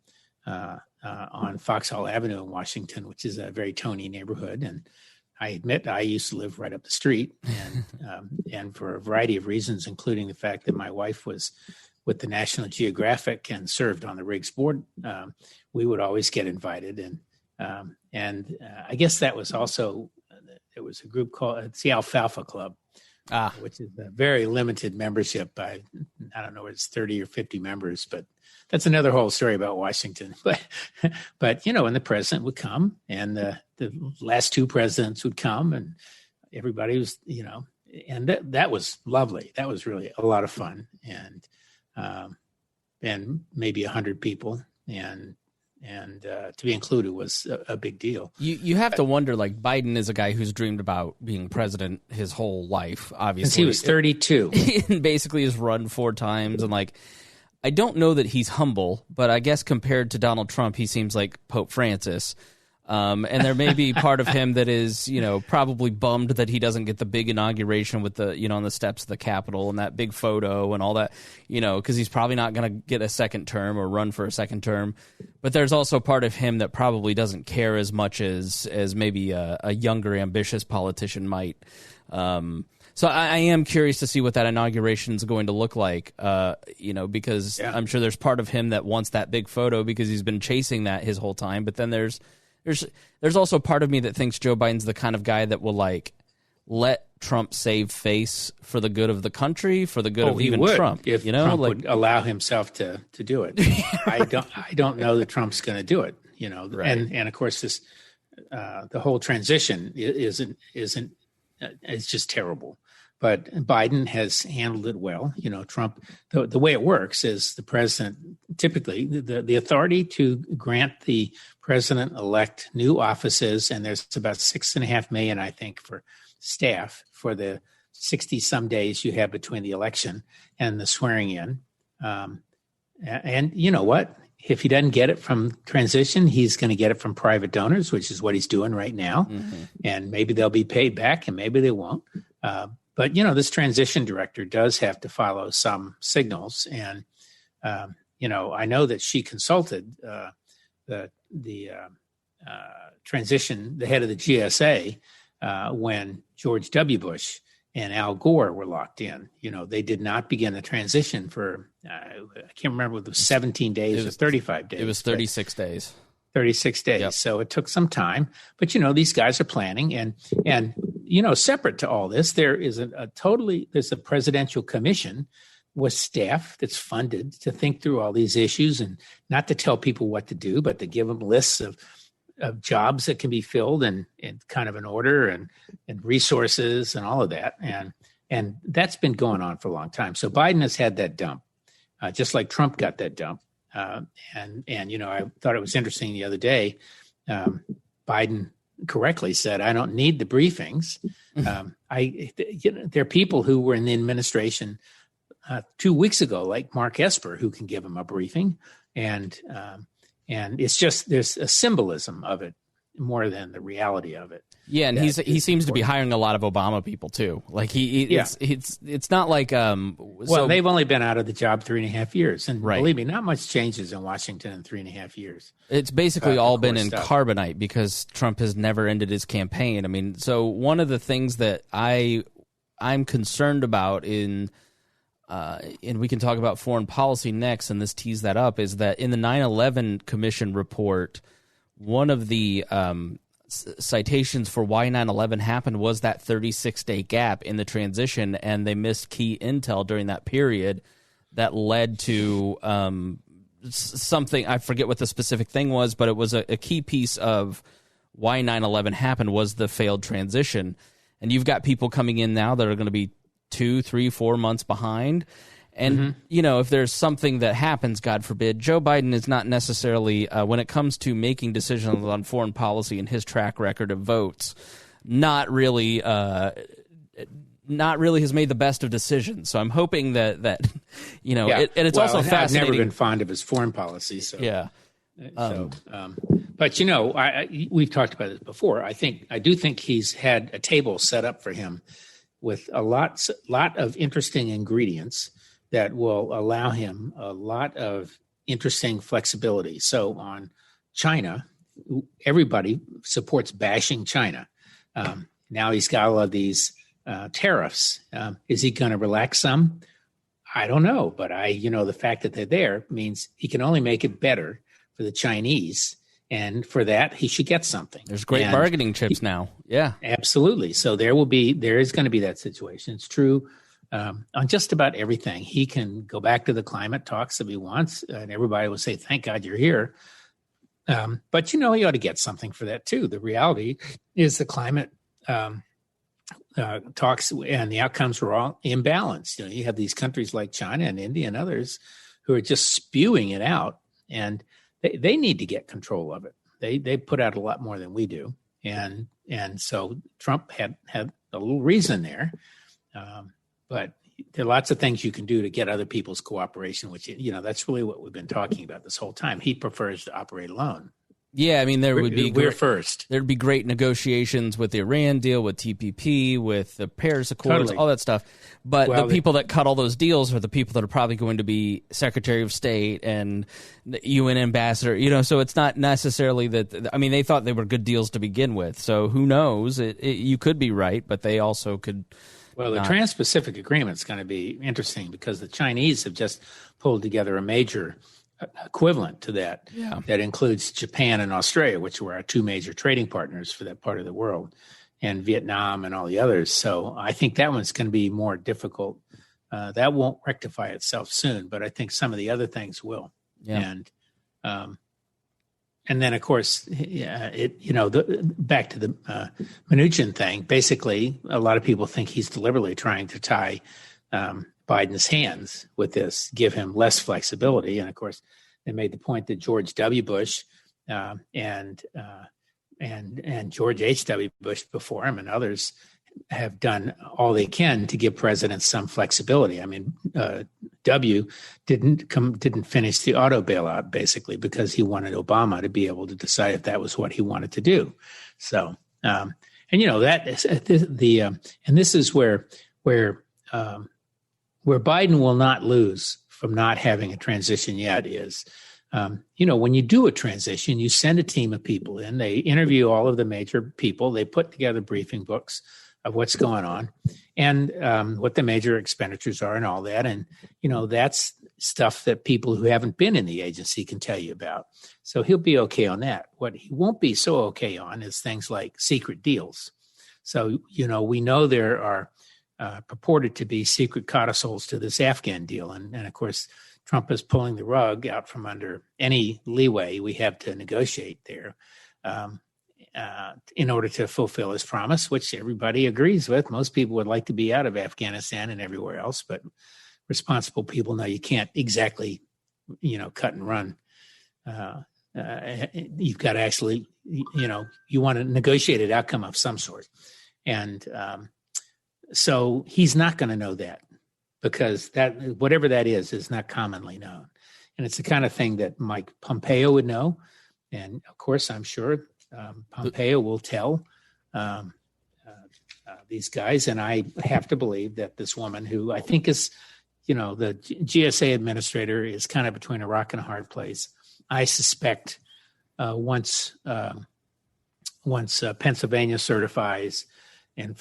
on Foxhall Avenue in Washington, which is a very Tony neighborhood. And I admit I used to live right up the street, and for a variety of reasons, including the fact that my wife was with the National Geographic and served on the Riggs board, we would always get invited. And I guess that was also, there was a group called the Alfalfa Club, which is a very limited membership. I don't know, it's 30 or 50 members, but that's another whole story about Washington. But and the president would come, and the last two presidents would come, and everybody was, and that was lovely. That was really a lot of fun. And maybe 100 people, and to be included was a big deal. You have to wonder, like, Biden is a guy who's dreamed about being president his whole life, obviously. Since he was 32. And basically has run 4 times. And, like, I don't know that he's humble, but I guess compared to Donald Trump, he seems like Pope Francis. And there may be part of him that is, probably bummed that he doesn't get the big inauguration with the, on the steps of the Capitol and that big photo and all that, because he's probably not going to get a second term or run for a second term. But there's also part of him that probably doesn't care as much as maybe a younger, ambitious politician might. So I am curious to see what that inauguration is going to look like, because I'm sure there's part of him that wants that big photo because he's been chasing that his whole time. But then there's also part of me that thinks Joe Biden's the kind of guy that will, like, let Trump save face for the good of the country, for the good of even Trump. If Trump would allow himself to do it. I don't know that Trump's going to do it. Right. And of course this the whole transition isn't it's just terrible. But Biden has handled it well. Trump, the way it works is the president, typically the authority to grant the president-elect new offices, and there's about $6.5 million, I think, for staff for the 60-some days you have between the election and the swearing in. And you know what? If he doesn't get it from transition, he's going to get it from private donors, which is what he's doing right now. Mm-hmm. And maybe they'll be paid back and maybe they won't. But, this transition director does have to follow some signals. And, I know that she consulted the transition, the head of the GSA, when George W. Bush and Al Gore were locked in. They did not begin the transition for, I can't remember if it was 17 days or 35 days. It was 36 days. 36 days. Yep. So it took some time. But, these guys are planning. And separate to all this, there is there's a presidential commission with staff that's funded to think through all these issues and not to tell people what to do, but to give them lists of jobs that can be filled in kind of an order and resources and all of that. And that's been going on for a long time. So Biden has had that dump, just like Trump got that dump. And I thought it was interesting the other day, Biden correctly said, I don't need the briefings. There are people who were in the administration 2 weeks ago, like Mark Esper, who can give him a briefing. And it's just, there's a symbolism of it more than the reality of it. Yeah, and he seems to be hiring a lot of Obama people too. Like it's not like well, they've only been out of the job 3.5 years, and believe me, not much changes in Washington in 3.5 years. It's basically all been in carbonite because Trump has never ended his campaign. I mean, so one of the things that I'm concerned about and we can talk about foreign policy next, and this tees that up, is that in the 9/11 Commission report, one of the citations for why 9/11 happened was that 36-day gap in the transition, and they missed key intel during that period that led to something. I forget what the specific thing was, but it was a key piece of why 9/11 happened was the failed transition. And you've got people coming in now that are going to be 2, 3, 4 months behind. And, if there's something that happens, God forbid, Joe Biden is not necessarily, when it comes to making decisions on foreign policy and his track record of votes, not really has made the best of decisions. So I'm hoping that and it's also fascinating. I've never been fond of his foreign policy. So yeah. But we've talked about this before. I do think he's had a table set up for him with a lot of interesting ingredients that will allow him a lot of interesting flexibility. So on China, everybody supports bashing China. Now he's got all of these tariffs. Is he going to relax some? I don't know, but the fact that they're there means he can only make it better for the Chinese, and for that he should get something. There's great bargaining chips now. Yeah, absolutely. So there is going to be that situation. It's true on just about everything. He can go back to the climate talks if he wants, and everybody will say, "Thank God you're here." But he ought to get something for that too. The reality is the climate talks and the outcomes were all imbalanced. You have these countries like China and India and others who are just spewing it out, and they need to get control of it. They put out a lot more than we do, and so Trump had a little reason there, but there are lots of things you can do to get other people's cooperation, which that's really what we've been talking about this whole time. He prefers to operate alone. Yeah, I mean, we're first. There'd be great negotiations with the Iran deal, with TPP, with the Paris Accords, totally. All that stuff. But the people that cut all those deals are the people that are probably going to be Secretary of State and the UN ambassador. So it's not necessarily that. I mean, they thought they were good deals to begin with. So who knows? You could be right, but they also could. Well, the Trans-Pacific Agreement is going to be interesting because the Chinese have just pulled together a major equivalent to that. Yeah. That includes Japan and Australia, which were our two major trading partners for that part of the world, and Vietnam and all the others. So I think that one's going to be more difficult. That won't rectify itself soon, but I think some of the other things will. Yeah. And then of course, back to the Mnuchin thing. Basically, a lot of people think he's deliberately trying to tie Biden's hands with this, give him less flexibility. And of course, they made the point that George W. Bush and George H.W. Bush before him and others have done all they can to give presidents some flexibility. I mean, W. didn't finish the auto bailout basically because he wanted Obama to be able to decide if that was what he wanted to do. So, that is and this is where Biden will not lose from not having a transition yet is, when you do a transition, you send a team of people in, they interview all of the major people, they put together briefing books of what's going on and what the major expenditures are and all that. And, that's stuff that people who haven't been in the agency can tell you about. So he'll be okay on that. What he won't be so okay on is things like secret deals. So, we know there are purported to be secret codicils to this Afghan deal. And of course, Trump is pulling the rug out from under any leeway we have to negotiate there in order to fulfill his promise, which everybody agrees with. Most people would like to be out of Afghanistan and everywhere else, but responsible people know you can't exactly, cut and run. You've got to actually, you want a negotiated outcome of some sort. And so he's not going to know that because that whatever that is not commonly known. And it's the kind of thing that Mike Pompeo would know. And of course, I'm sure Pompeo will tell these guys. And I have to believe that this woman who I think is, the GSA administrator is kind of between a rock and a hard place. I suspect once Pennsylvania certifies and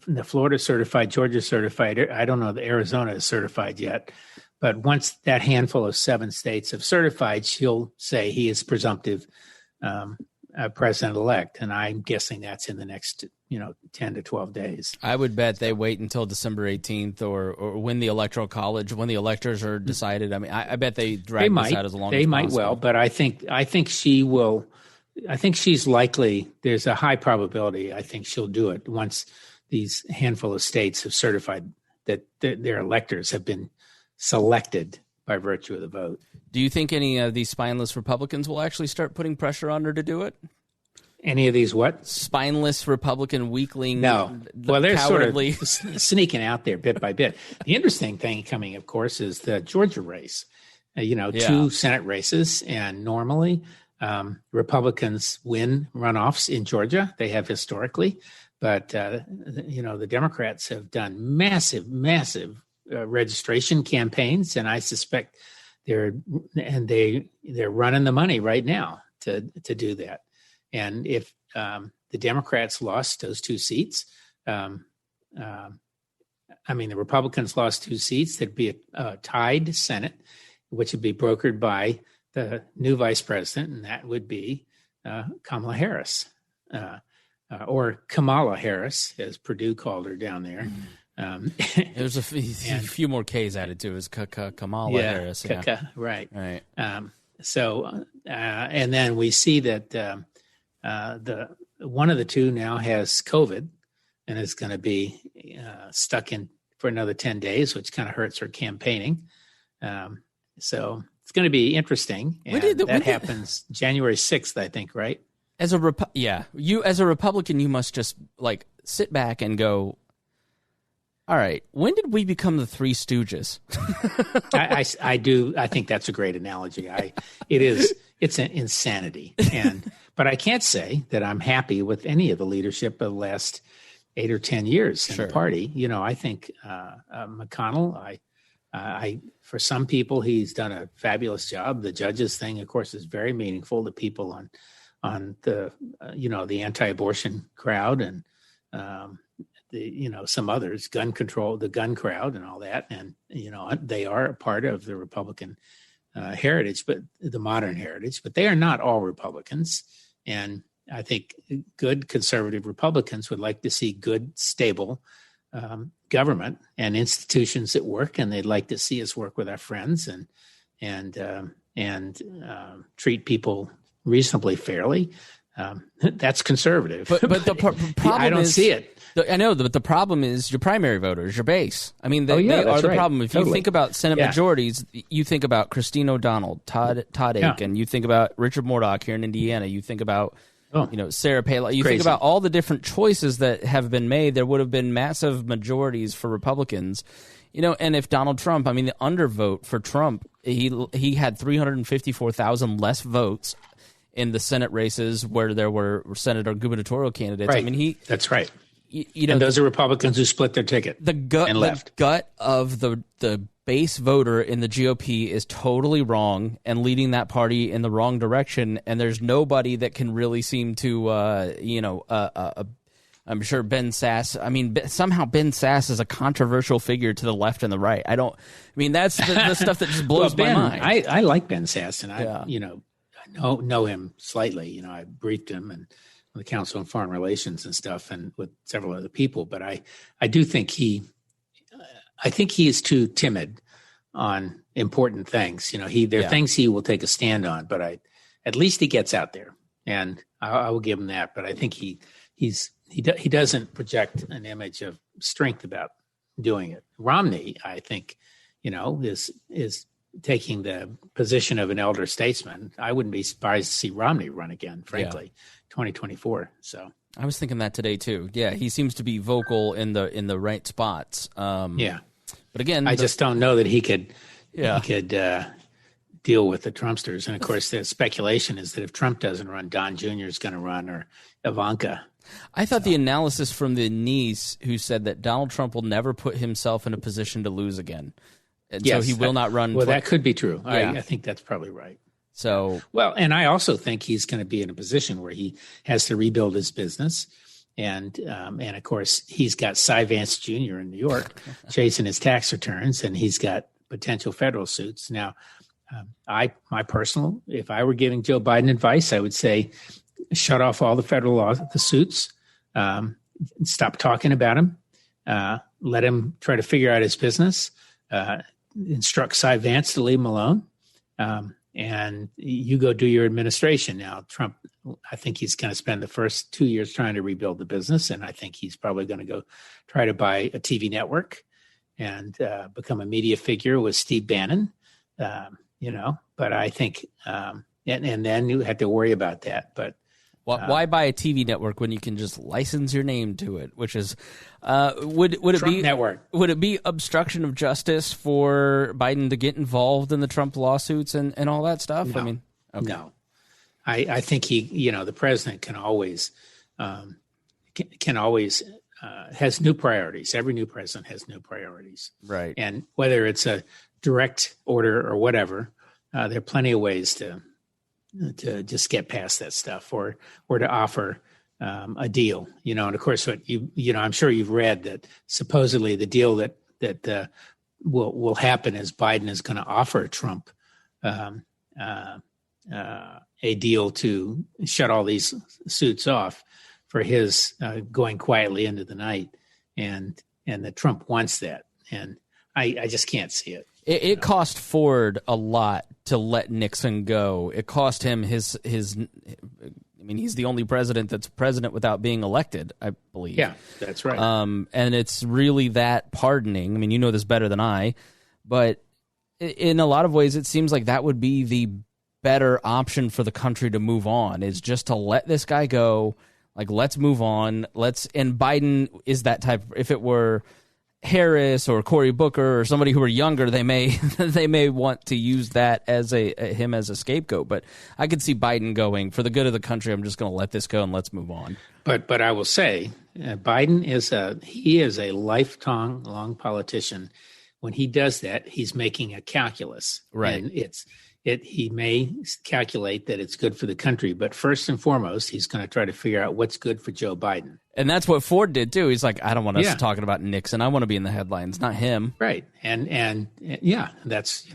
the Florida certified, Georgia certified, I don't know, the Arizona is certified yet. But once that handful of 7 states have certified, she'll say he is presumptive president-elect, and I'm guessing that's in the next 10 to 12 days. I would bet they wait until December 18th or when the electoral college, when the electors are decided. I mean, I bet they drag this out as long as possible. They might well, but I think she will. I think she's likely. There's a high probability. I think she'll do it once these handful of states have certified that their electors have been selected by virtue of the vote. Do you think any of these spineless Republicans will actually start putting pressure on her to do it? Any of these what? Spineless Republican weakling. No. Well, they're cowardly. sort of sneaking out there bit by bit. The interesting thing coming, of course, is the Georgia race. Two Senate races, and normally Republicans win runoffs in Georgia. They have historically, but the Democrats have done massive registration campaigns, and I suspect they're running the money right now to do that. And if the Democrats lost those two seats, the Republicans lost two seats, there'd be a tied Senate, which would be brokered by the new vice president, and that would be Kamala Harris, or Kamala Harris, as Purdue called her down there. There's a few more K's added to it. Kamala Harris. Right. Right. And then we see that the one of the two now has COVID and is going to be stuck in for another 10 days, which kind of hurts her campaigning. So it's going to be interesting. And that happens January 6th, I think, right? As a Republican, you must just sit back and go, all right, when did we become the Three Stooges? I do. I think that's a great analogy. It's an insanity. But I can't say that I'm happy with any of the leadership of the last 8 or 10 years in the party. I think McConnell, for some people, he's done a fabulous job. The judges thing, of course, is very meaningful to people on the the anti-abortion crowd and some others, gun control, the gun crowd and all that. And, they are a part of the Republican heritage, but the modern heritage, but they are not all Republicans. And I think good conservative Republicans would like to see good, stable government and institutions at work. And they'd like to see us work with our friends and treat people reasonably fairly. That's conservative. But the problem I don't see it. I know, but the problem is your primary voters, your base. I mean, they are the problem. If you think about Senate majorities, you think about Christine O'Donnell, Todd Aiken, you think about Richard Murdoch here in Indiana, you think about Sarah Palin, you think about all the different choices that have been made. There would have been massive majorities for Republicans. And if Donald Trump, the undervote for Trump, he had 354,000 less votes in the Senate races where there were Senate or gubernatorial candidates. Right. That's right. And those are Republicans who split their ticket and left. The gut of the base voter in the GOP is totally wrong and leading that party in the wrong direction. And there's nobody that can really seem to, I'm sure Ben Sass. Somehow Ben Sass is a controversial figure to the left and the right. That's the stuff that just blows my mind. I like Ben Sass, and I know him slightly. I briefed him and the Council on Foreign Relations and stuff, and with several other people. But I do think he is too timid on important things. There are things he will take a stand on, but at least he gets out there, and I will give him that. But I think he doesn't project an image of strength about doing it. Romney, I think, is taking the position of an elder statesman. I wouldn't be surprised to see Romney run again, frankly, 2024. So I was thinking that today too. Yeah, he seems to be vocal in the right spots. But again, I just don't know that he could deal with the Trumpsters. And of course, the speculation is that if Trump doesn't run, Don Jr. is going to run, or Ivanka. I thought the analysis from the niece who said that Donald Trump will never put himself in a position to lose again. And so he will not run. Well, that could be true. Yeah. I think that's probably right. So and I also think he's going to be in a position where he has to rebuild his business, and of course he's got Cy Vance Jr. in New York chasing his tax returns, and he's got potential federal suits. Now, if I were giving Joe Biden advice, I would say shut off all the federal laws, the suits, stop talking about him, let him try to figure out his business, instruct Cy Vance to leave him alone, and you go do your administration. Now, Trump, I think he's going to spend the first 2 years trying to rebuild the business, and I think he's probably going to go try to buy a TV network and become a media figure with Steve Bannon, But I think, and then you have to worry about that. But why buy a TV network when you can just license your name to it? Which is, would it Trump be network? Would it be obstruction of justice for Biden to get involved in the Trump lawsuits and all that stuff? No, I mean, okay. No, I think the president can always has new priorities. Every new president has new priorities, Right? And whether it's a direct order or whatever, there are plenty of ways to just get past that stuff, or to offer a deal, And of course, what I'm sure you've read that supposedly the deal that will happen is Biden is going to offer Trump a deal to shut all these suits off for his going quietly into the night, and that Trump wants that, and I just can't see it. It cost Ford a lot to let Nixon go. It cost him his. I mean, he's the only president that's president without being elected, I believe. Yeah, that's right. And it's really that pardoning. I mean, you know this better than I, but in a lot of ways, it seems like that would be the better option for the country to move on, is just to let this guy go. Like, let's move on. And Biden is that type. If it were Harris or Cory Booker or somebody who were younger, they may want to use that as him as a scapegoat. But I could see Biden going, for the good of the country, I'm just going to let this go and let's move on. But I will say, Biden is a lifelong politician. When he does that, he's making a calculus, right? And he may calculate that it's good for the country, but first and foremost, he's going to try to figure out what's good for Joe Biden. And that's what Ford did too. He's like, I don't want us talking about Nixon. I want to be in the headlines, not him. Right. And that's,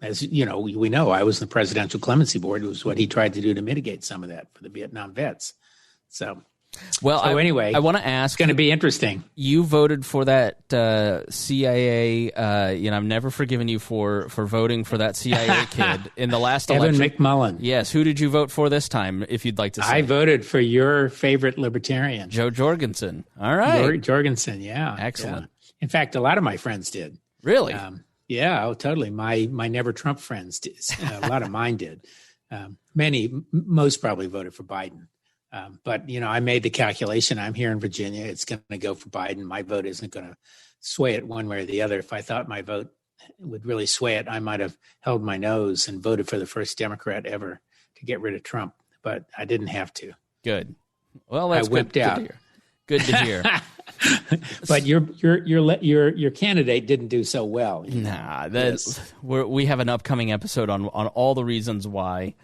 as we know, I was in the Presidential Clemency Board. It was what he tried to do to mitigate some of that for the Vietnam vets. Anyway, I want to ask. It's going to be interesting. You voted for that CIA. I've never forgiven you for voting for that CIA kid in the last election. Evan McMullen. Yes. Who did you vote for this time, if you'd like to say? I voted for your favorite libertarian, Jo Jorgensen. All right. Jorgensen, yeah. Excellent. Yeah. In fact, a lot of my friends did. Really? Yeah, totally. My Never Trump friends did. A lot of mine did. Most probably voted for Biden. But I made the calculation. I'm here in Virginia. It's going to go for Biden. My vote isn't going to sway it one way or the other. If I thought my vote would really sway it, I might have held my nose and voted for the first Democrat ever to get rid of Trump. But I didn't have to. Good. Well, that's I whipped out. Good to hear. But your candidate didn't do so well. Nah, we have an upcoming episode on all the reasons why.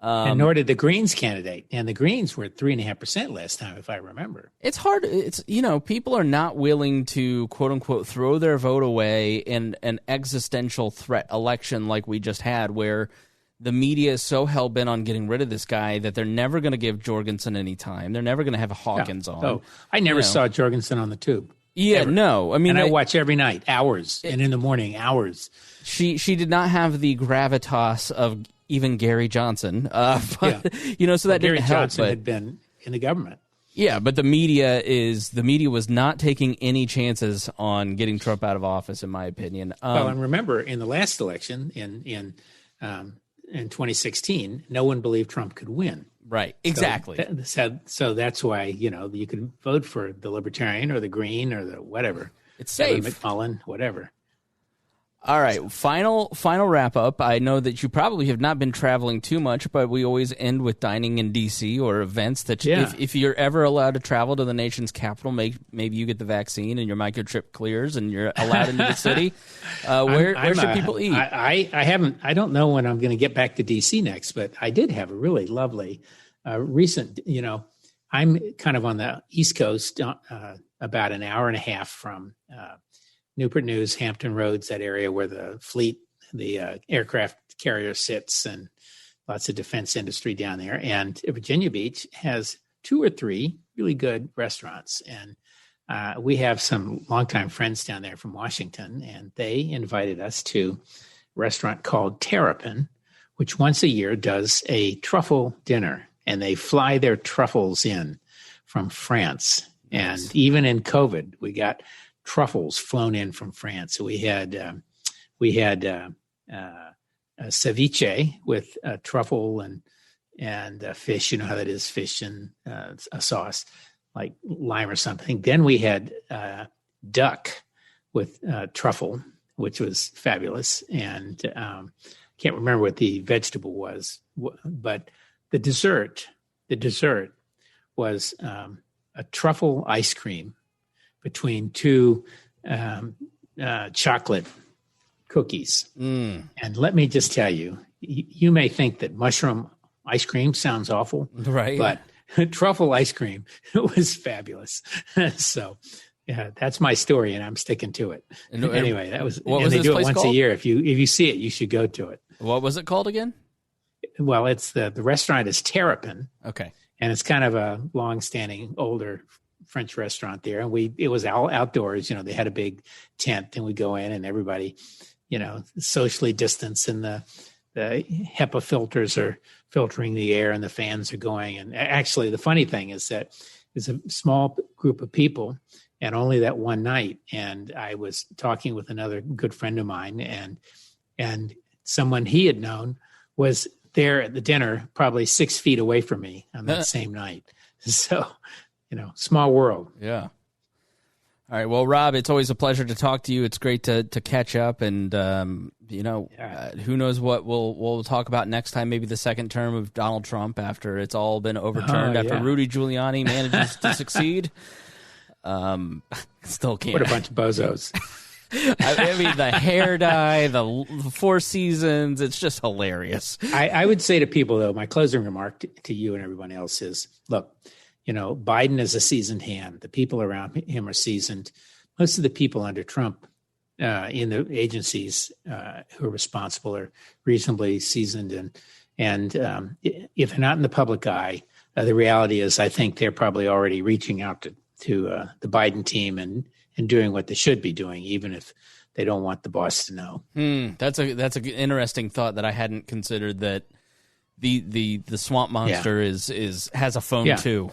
And nor did the Greens candidate. And the Greens were at 3.5% last time, if I remember. It's hard. It's, people are not willing to, quote unquote, throw their vote away in an existential threat election like we just had, where the media is so hell-bent on getting rid of this guy that they're never going to give Jorgensen any time. They're never going to have Hawkins on. Oh, I never saw Jorgensen on the tube. Yeah, ever. No. I mean, and I watch every night, hours, and in the morning, hours. She did not have the gravitas of even Gary Johnson, so that Gary didn't help. Johnson had been in the government. Yeah, but the media was not taking any chances on getting Trump out of office, in my opinion. And remember, in the last election in 2016, no one believed Trump could win. Right, exactly. So that's why you could vote for the Libertarian or the Green or the whatever. It's safe. McMullen, whatever. All right, final wrap up. I know that you probably have not been traveling too much, but we always end with dining in D.C. or events that if you're ever allowed to travel to the nation's capital, maybe you get the vaccine and your microchip clears and you're allowed into the city. Where should people eat? I don't know when I'm going to get back to D.C. next, but I did have a really lovely recent. I'm kind of on the East Coast, about an hour and a half from Newport News, Hampton Roads, that area where the fleet, the aircraft carrier sits, and lots of defense industry down there. And Virginia Beach has 2 or 3 really good restaurants. And we have some longtime friends down there from Washington, and they invited us to a restaurant called Terrapin, which once a year does a truffle dinner, and they fly their truffles in from France. And even in COVID, we got truffles flown in from France. So we had ceviche with truffle and fish. You know how that is, fish and a sauce like lime or something. Then we had duck with truffle, which was fabulous. And can't remember what the vegetable was, but the dessert was a truffle ice cream between 2 chocolate cookies. And let me just tell you, you may think that mushroom ice cream sounds awful, right? But truffle ice cream was fabulous. So yeah, that's my story, and I'm sticking to it. And anyway, that was. What was they this do it place once called? A year. If you see it, you should go to it. What was it called again? Well, it's the restaurant is Terrapin. Okay. And it's kind of a long-standing, older French restaurant there. And it was all outdoors. They had a big tent, and we go in, and everybody, socially distanced, and the HEPA filters are filtering the air, and the fans are going. And actually, the funny thing is that it's a small group of people, and only that one night. And I was talking with another good friend of mine, and someone he had known was there at the dinner, probably 6 feet away from me on that same night. So, small world. Yeah. All right. Well, Rob, it's always a pleasure to talk to you. It's great to catch up, and who knows what we'll talk about next time? Maybe the second term of Donald Trump after it's all been overturned, after Rudy Giuliani manages to succeed. Still can't. What a bunch of bozos. I mean, the hair dye, the 4 seasons, it's just hilarious. I would say to people, though, my closing remark to you and everyone else is, look, Biden is a seasoned hand. The people around him are seasoned. Most of the people under Trump in the agencies who are responsible are reasonably seasoned. And if they're not in the public eye, the reality is I think they're probably already reaching out to the Biden team and doing what they should be doing, even if they don't want the boss to know. That's an interesting thought that I hadn't considered, that the swamp monster has a phone too.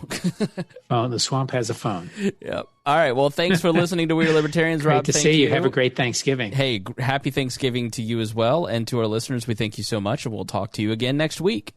Well, the swamp has a phone. Yep. All right. Well, thanks for listening to We Are Libertarians, Rob. Great to see you. Have a great Thanksgiving. Hey, happy Thanksgiving to you as well. And to our listeners, we thank you so much, and we'll talk to you again next week.